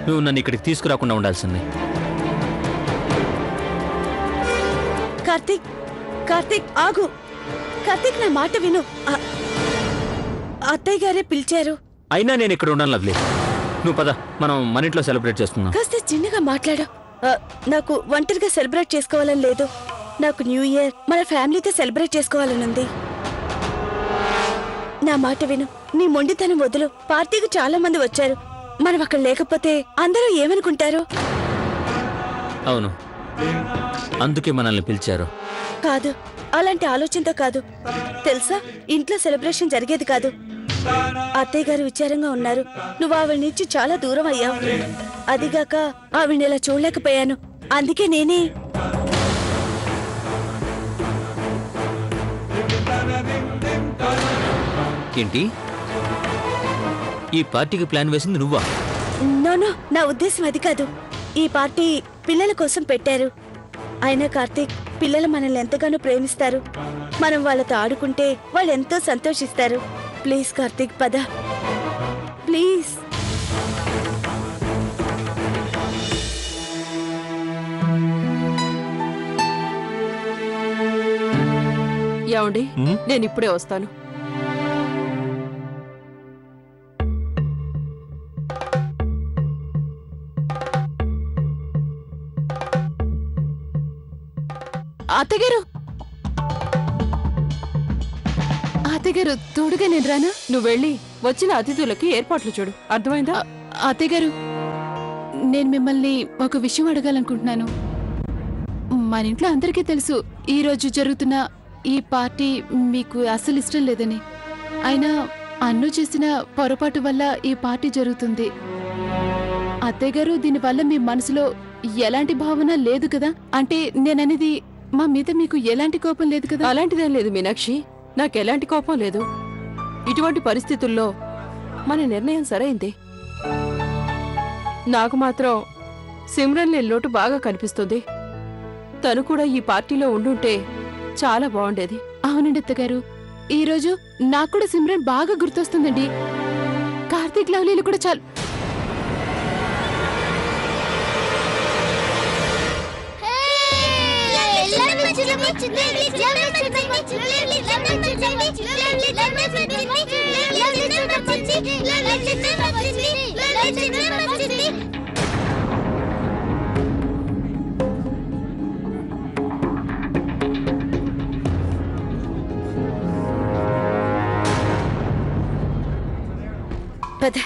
నువ్వు నన్ను ఇక్కడికి తీసుకురాకుండా ఉండాల్సింది. కార్తీక్, కార్తీక్ ఆగు. కార్తీక్ నా మాట విను. అత్తయ్య గారే పిలిచారు. అయినా నేను ఇక్కడ ఉన్నాను లవ్లీ. నువ్వు పద, మనం మన ఇంట్లో సెలబ్రేట్ చేసుకుందాం. కాస్త చిన్నగా మాట్లాడు. నాకు ఒంటరిగా సెలబ్రేట్ చేసుకోవాలని లేదు. నాకు న్యూ ఇయర్ మన ఫ్యామిలీతో సెలబ్రేట్ చేసుకోవాలని ఉంది. నా మాట విను. నీ మొండితనం వదులు. పార్టీకి చాలా మంది వచ్చారు. మనం అక్కడ లేకపోతే అందరూ ఏమనుకుంటారు? అవును, అందుకే మనల్ని పిలిచారు. కాదు, అలాంటి ఆలోచనతో కాదు. తెలుసా, ఇంట్లో సెలబ్రేషన్ జరిగేది కాదు. అత్తయ్య గారు విచారంగా ఉన్నారు. నువ్వు ఆవిడ నుంచి చాలా దూరం అయ్యావు. అదిగాక ఆవిడని ఇలా చూడలేకపోయాను. అందుకే నేనే ఏంటి, ఈ పార్టీకి ప్లాన్ వేసింది నువ్వా? నో, నా ఉద్దేశం అది కాదు. ఈ పార్టీ పిల్లల కోసం పెట్టారు. అయినా కార్తీక్, పిల్లలు మనల్ని ఎంతగానో ప్రేమిస్తారు. మనం వాళ్ళతో ఆడుకుంటే వాళ్ళు ఎంతో సంతోషిస్తారు. ప్లీజ్ కార్తీక్, పద ప్లీజ్. ఏమండి, నేను ఇప్పుడే వస్తాను. అత్తగారు, అత్తగారు తోడుగా నేను రానా? నువ్వు వెళ్ళి వచ్చిన అతిథులకి ఏర్పాట్లు చూడు, అర్థమైందా? అత్తగారు, నేను మిమ్మల్ని ఒక విషయం అడగాలనుకుంటున్నాను. మన ఇంట్లో అందరికీ తెలుసు ఈ రోజు జరుగుతున్న ఈ పార్టీ మీకు అస్సలు ఇష్టం లేదని. అయినా అన్ను చేసిన పొరపాటు వల్ల ఈ పార్టీ జరుగుతుంది. అత్తయ్యగారు, దీనివల్ల మీ మనసులో ఎలాంటి భావన లేదు కదా? అంటే నేననేది, మా మీద మీకు ఎలాంటి కోపం లేదు కదా? అలాంటిదేం లేదు మీనాక్షి, నాకెలాంటి కోపం లేదు. ఇటువంటి పరిస్థితుల్లో మన నిర్ణయం సరైంది. నాకు మాత్రం సిమ్రన్ లేని లోటు బాగా కనిపిస్తుంది. తను కూడా ఈ పార్టీలో ఉండుంటే చాలా బాగుండేది. అవునండి అత్తగారు, ఈ రోజు నాకు కూడా సిమ్రన్ బాగా గుర్తొస్తుందండి. కార్తీక్, లవ్లీలు కూడా చాలు. పద.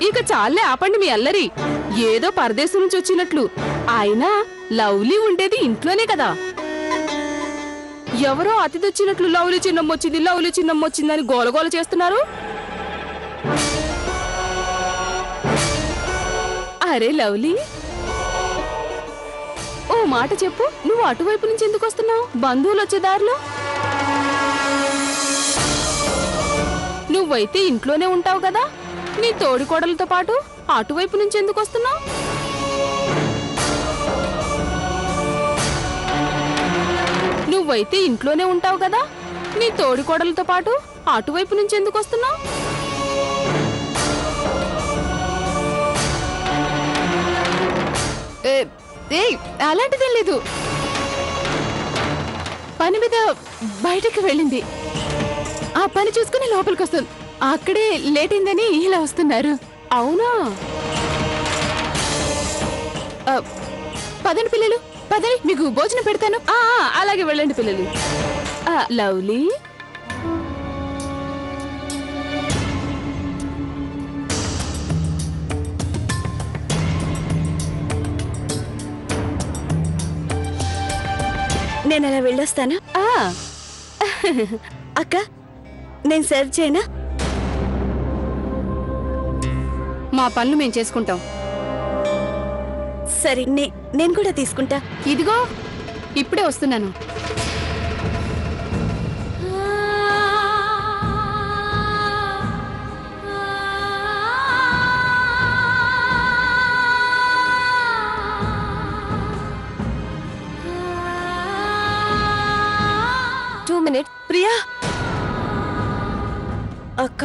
ఇక చాలే, ఆపండి మీ అల్లరి. ఏదో పరదేశం నుంచి వచ్చినట్లు. అయినా లవ్లీ ఉండేది ఇంట్లోనే కదా. ఎవరో అతిథి వచ్చినట్లు లవ్లీ చిన్నమ్మొచ్చింది, లవ్లీ చిన్నమ్మొచ్చిందని గోలగోల చేస్తున్నారు. అరే లవ్లీ, ఓ మాట చెప్పు, నువ్వు అటువైపు నుంచి ఎందుకు వస్తున్నావు? బంధువులు వచ్చే దారిలో? నువ్వైతే ఇంట్లోనే ఉంటావు కదా, నీ తోడికోడలతో పాటు అటువైపు నుంచి ఎందుకు వస్తున్నావు? నువ్వైతే ఇంట్లోనే ఉంటావు కదా, నీ తోడికోడలతో పాటు అటువైపు నుంచి ఎందుకు వస్తున్నావు? అలాంటిదేం లేదు. పని మీద బయటకు వెళ్ళింది. ఆ పని చూసుకుని లోపలికి వస్తుంది. అక్కడే లేట్ అయిందని ఇలా వస్తున్నారు. అవునా? పదండి పిల్లలు, పదండి, మీకు భోజనం పెడతాను. అలాగే వెళ్ళండి పిల్లలు. లవ్లీ, నేను అలా వెళ్ళొస్తాను. అక్క, నేను సర్వ్ చేయనా? మా పనులు మేము చేసుకుంటాం. సరే, నేను కూడా తీసుకుంటా. ఇదిగో ఇప్పుడే వస్తున్నాను. మినిట్ ప్రియా అక్క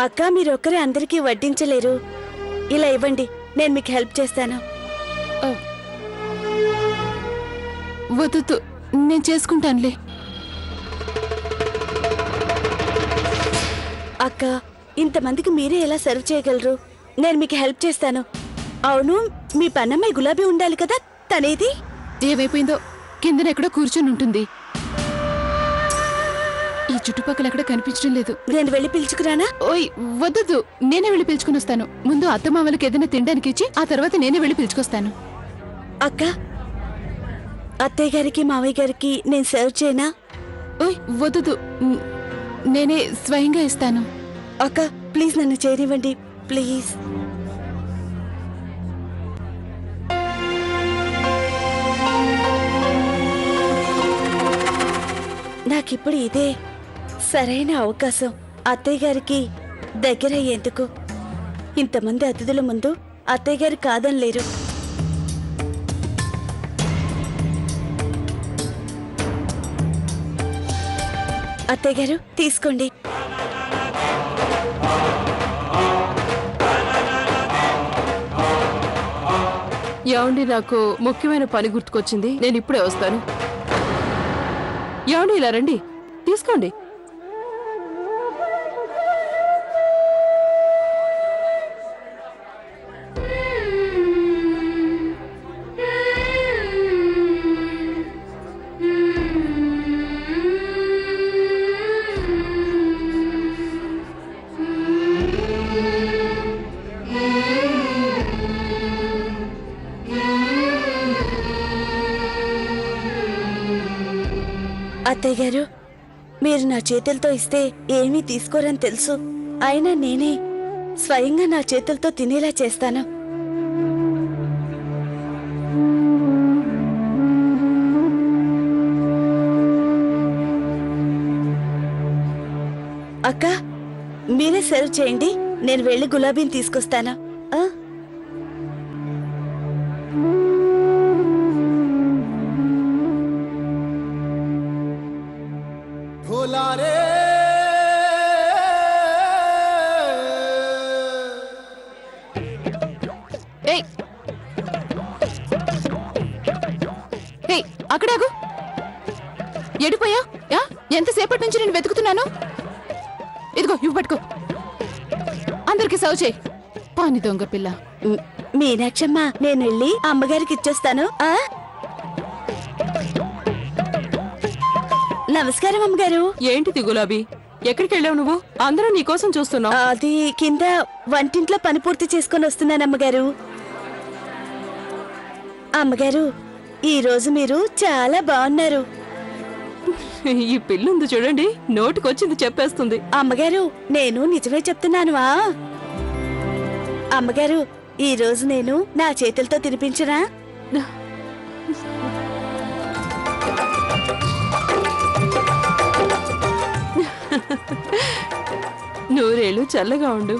అక్క మీరొక్కరే అందరికీ వడ్డించలేరు. ఇలా ఇవ్వండి, నేను మీకు హెల్ప్ చేస్తాను. వద్దు, నేను చేసుకుంటానులే. అక్క ఇంతమందికి మీరే ఎలా సర్వ్ చేయగలరు? నేను మీకు హెల్ప్ చేస్తాను. అవును, మీ పన్నమ్మాయి గులాబీ ఉండాలి కదా, తనేది? ఏమైపోయిందో కిందన ఎక్కడో కూర్చొని ఉంటుంది. ఈ చుట్టుపక్కల ఎక్కడ కనిపించడం లేదు. నేను వెళ్ళి పిలుచుకురానా? ఓయ్ వద్దు, నేనే వెళ్ళి పిలుచుకుని వస్తాను. ముందు అత్తమామలకి ఏదైనా తినడానికి ఇచ్చి ఆ తర్వాత నేనే వెళ్ళి పిలుచుకొస్తాను. అక్క అత్తయ్య గారికి మావయ్య గారికి నేను సర్వ్ చేయనా? ఓయ్ వద్దు, నేనే స్వయంగా ఇస్తాను. అక్క ప్లీజ్ నన్ను చేయనివ్వండి, ప్లీజ్. నాకిప్పుడు ఇదే సరైన అవకాశం అత్తయ్య గారికి దగ్గర అయ్యేందుకు. ఇంతమంది అతిథుల ముందు అత్తయ్య గారు కాదనలేరు. అత్తయ్య గారు తీసుకోండి. ఏమండి, నాకు ముఖ్యమైన పని గుర్తుకొచ్చింది, నేను ఇప్పుడే వస్తాను. ఏమండి, ఇలా రండి, తీసుకోండి. అత్తయ్య గారు మీరు నా చేతులతో ఇస్తే ఏమీ తీసుకోరని తెలుసు. అయినా నేనే స్వయంగా నా చేతులతో తినేలా చేస్తాను. అక్క మీరే సర్వ్ చేయండి, నేను వెళ్ళి గులాబీని తీసుకొస్తాను. అక్కడాగు, ఎడిపోయా? ఎంతసేపటి నుంచి నేను వెతుకుతున్నాను. ఇదిగో ఇవి పట్టుకో, అందరికి సర్వ్ చేయి. పాని దొంగ పిల్ల. మీనాక్షమ్మ, నేను వెళ్ళి అమ్మగారికి ఇచ్చేస్తాను. నమస్కారం అమ్మగారు. ఏంటిది గులాబీ, ఎక్కడికి వెళ్ళావు నువ్వు? అందరూ నీకోసం చూస్తున్నావు. అది కింద వంటింట్లో పని పూర్తి చేసుకొని వస్తున్నాను అమ్మగారు. అమ్మగారు ఈ రోజు మీరు చాలా బాగున్నారు. ఈ పిల్లుంది చూడండి, నోటికొచ్చింది చెప్పేస్తుంది. అమ్మగారు నేను నిజమే చెప్తున్నానువా? అమ్మగారు ఈ రోజు నేను నా చేతులతో తినిపించనా? నూరేళ్ళు చల్లగా ఉండు.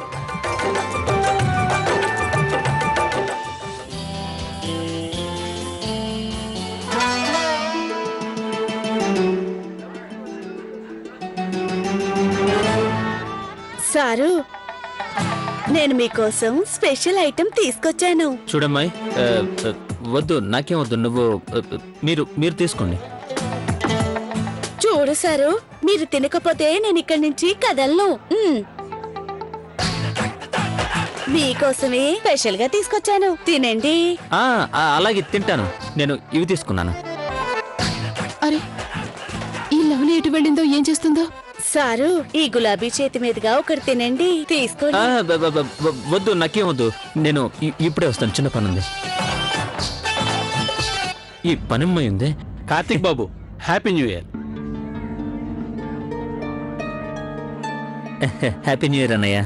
సారు, నేను మీకోసం స్పెషల్ ఐటెం తీసుకొచ్చాను. చూడమ్మాయి, వద్దు, నాకేం వద్దు, నువ్వు మీరు తీసుకోండి. చూడు సారు, మీరు తినకపోతే నేను ఇక్కడి నుంచి కదలను. మీకోసమే స్పెషల్ గా తీసుకొచ్చాను, తినండి. అలాగే తింటాను. నేను ఇవి తీసుకున్నాను. అరే ఈ లవ్లీ ఎటు వెళ్ళిందో, ఏం చేస్తుందో? సారు, ఈ గులాబీ చేతి మీదుగా ఒకటి తినండి, తీసుకోండి. వద్దు, నాకేం వద్దు. నేను ఇప్పుడే వస్తాను, చిన్న పని ఉంది. ఈ పనిమ్మై ఉంది. కార్తిక్ బాబు, happy new year. Happy new year అన్నయ్య.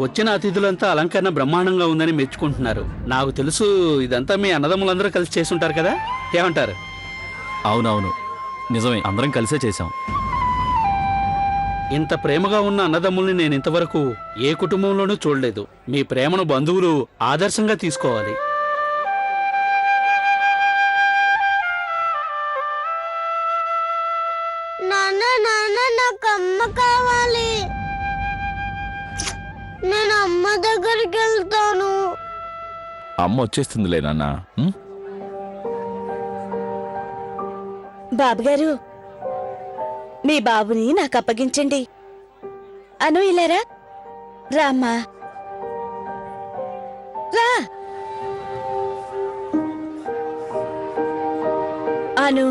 వచ్చిన అతిథులంతా అలంకరణ బ్రహ్మాండంగా ఉందని మెచ్చుకుంటున్నారు. నాకు తెలుసు ఇదంతా మీ అన్నదమ్ములందరూ కలిసి చేసుంటారు కదా, ఏమంటారు? అవునవును, నిజమే, అందరం కలిసే చేశాం. ఇంత ప్రేమగా ఉన్న అన్నదమ్ముల్ని నేను ఇంతవరకు ఏ కుటుంబంలోనూ చూడలేదు. మీ ప్రేమను బంధువులు ఆదర్శంగా తీసుకోవాలి. నాన్న నాన్న నాకు అమ్మ కావాలి. నేను అమ్మ దగ్గరికి వెళ్తాను. అమ్మ వచ్చేస్తుందిలే నాన్న. బాబుగారు, మీ బాబుని నాకు అప్పగించండి. అను, ఇలారా రామ్మా, రా. అను,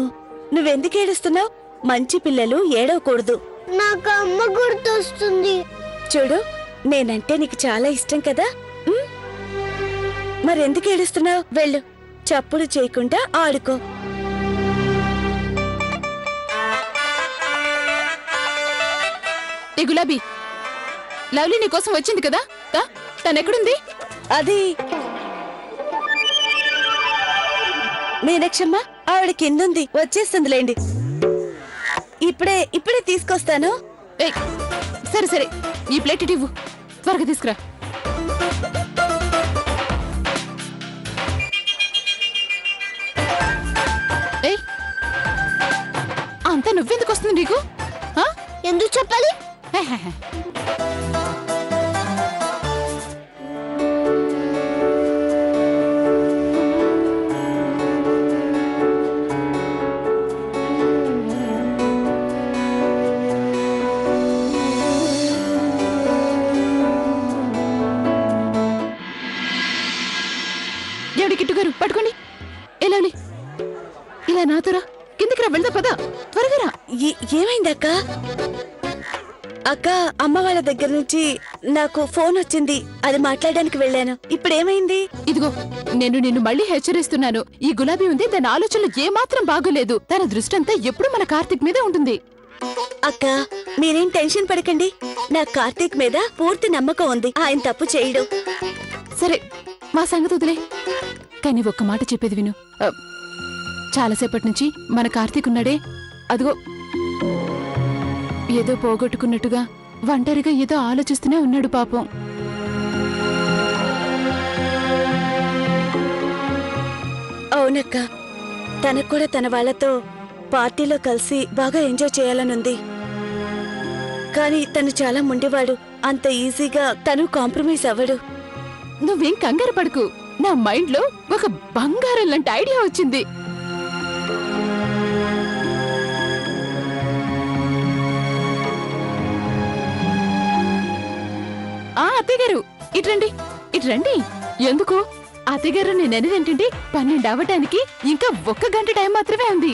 నువ్వెందుకు ఏడుస్తున్నావు? మంచి పిల్లలు ఏడవకూడదు. నాకు అమ్మ గుర్తొస్తుంది. చూడు, నేనంటే నీకు చాలా ఇష్టం కదా. మరెందుకు ఏడుస్తున్నావు? వెళ్ళు, చప్పుడు చేయకుండా ఆడుకో. ఏ గులాబీ, లవ్లీ నీ కోసం వచ్చింది కదా, తనెక్కడుంది? అది మీనాక్షమ్మ, ఆవిడ కిందుంది, వచ్చేస్తుందిలేండి. ఇప్పుడే తీసుకొస్తాను. ఏయ్, సరే సరే, ఈ ప్లేట్ ఇటు ఇవ్వు, త్వరగా తీసుకురా. ఏయ్, అంతా నువ్వెందుకు వస్తుంది నీకు? ఎందుకు చెప్పాలి? ఎవడి కిట్టు గారు, పట్టుకోండి. ఎలా ఇలా నాతోరా, కిందికి రా, వెళ్దా పద, త్వరగా రా. ఏమైందక్క? అక్క, అమ్మ వాళ్ళ దగ్గర నుంచి నాకు ఫోన్ వచ్చింది, అది మాట్లాడడానికి వెళ్ళాను. ఇప్పుడేమైంది? ఇదిగో, నేను నిన్ను మళ్ళీ హెచ్చరిస్తున్నాను. ఈ గులాబీ ఉంది, దాని ఆలోచనలు ఏమాత్రం బాగోలేదు. తన దృష్టి అంతా ఎప్పుడు మన కార్తీక్ మీదే ఉంటుంది. అక్క, మీరేం టెన్షన్ పడకండి. నా కార్తీక్ మీద పూర్తి నమ్మకం ఉంది, ఆయన తప్పు చేయడు. సరే, మా సంగతి వదిలే. కానీ ఒక్క మాట చెప్పేది విను. చాలాసేపటి నుంచి మన కార్తీక్ ఉన్నాడే, అదిగో ఏదో పోగొట్టుకున్నట్టుగా ఒంటరిగా ఏదో ఆలోచిస్తూనే ఉన్నాడు పాపం. అవునక్క, తనకు కూడా తన వాళ్ళతో పార్టీలో కలిసి బాగా ఎంజాయ్ చేయాలనుంది. కానీ తను చాలా మొండివాడు, అంత ఈజీగా తను కాంప్రమైజ్ అవ్వడు. నువ్వేం కంగారు పడకు, నా మైండ్ లో ఒక బంగారం లాంటి ఐడియా వచ్చింది. అత్తయ్య గారు, ఇట్రండి. ఎందుకు? అత్తయ్య గారు, నేనేంటంటే 12 అవ్వటానికి ఇంకా 1 గంట టైం మాత్రమే ఉంది.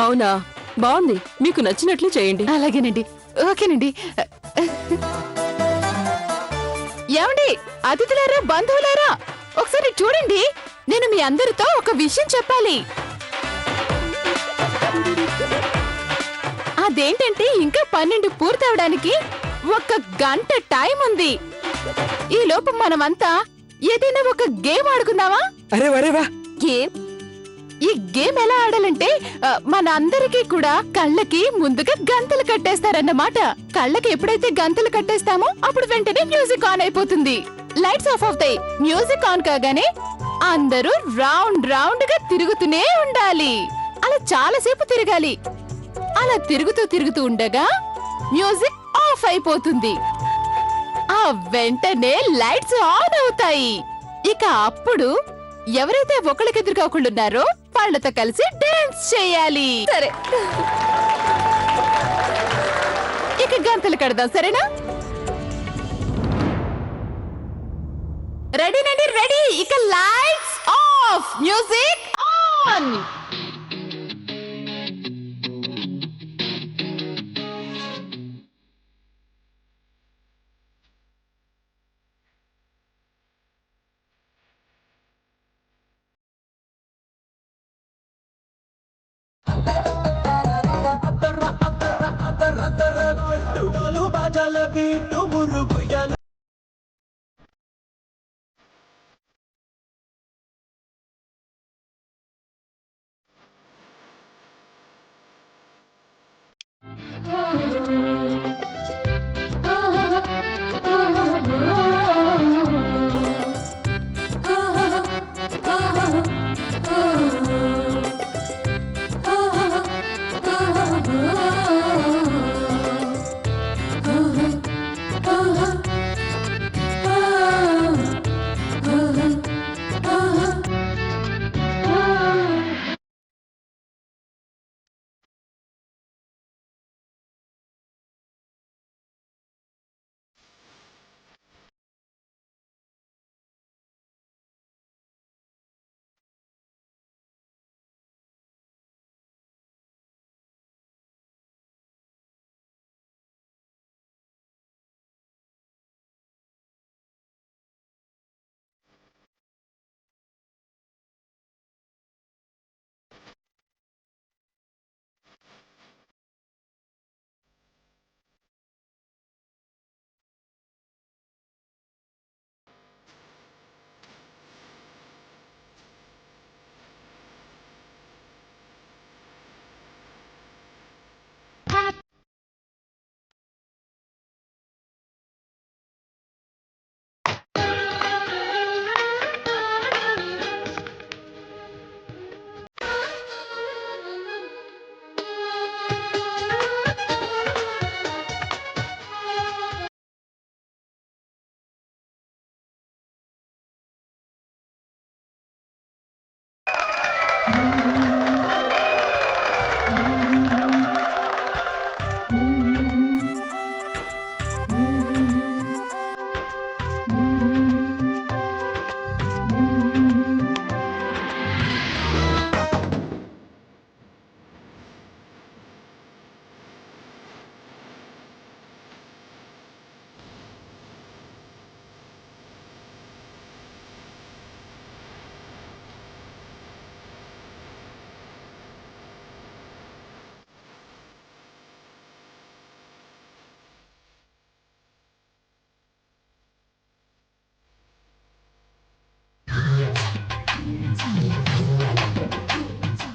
అవునా? బాగుంది, మీకు నచ్చినట్లు చేయండి. అలాగేనండి, ఓకేనండి. ఏమండి, అతిథులారా, బంధువులారా, ఒకసారి చూడండి. నేను మీ అందరితో ఒక విషయం చెప్పాలి. అదేంటంటే ఇంకా 12 పూర్తవడానికి 1 గంట టైం ఉంది. ఈ లోపు మనమంతా ఏదైనా ఒక గేమ్ ఆడుకుందామా? అరే వరేవా, గేమ్? ఈ గేమ్ ఎలా ఆడాలంటే మన అందరికీ కూడా కళ్ళకి ముందుగా గంతలు కట్టేస్తారన్నమాట. కళ్ళకి ఎప్పుడైతే గంతలు కట్టేస్తామో అప్పుడు వెంటనే మ్యూజిక్ ఆన్ అయిపోతుంది. లైట్స్ ఆఫ్ అవుతాయి. మ్యూజిక్ ఆన్ కాగానే అందరూ రౌండ్ రౌండ్ గా తిరుగుతూనే ఉండాలి. అలా చాలాసేపు తిరగాలి. అలా తిరుగుతూ ఉండగా మ్యూజిక్ ఆఫ్ అయిపోతుంది. ఆ వెంటనే లైట్స్ ఆన్ అవుతాయి. ఇక అప్పుడు ఎవరైతే ఒకళ్ళకెదురుగా ఒకళ్ళు ఉన్నారో వాళ్ళతో కలిసి డాన్స్ చేయాలి. సరే, ఇక గంటలు కడదాం. సరేనా? రెడీనండి, రెడీ. ఇక లైట్స్ ఆఫ్, మ్యూజిక్ ఆన్. బాజాల బీటు మురుగు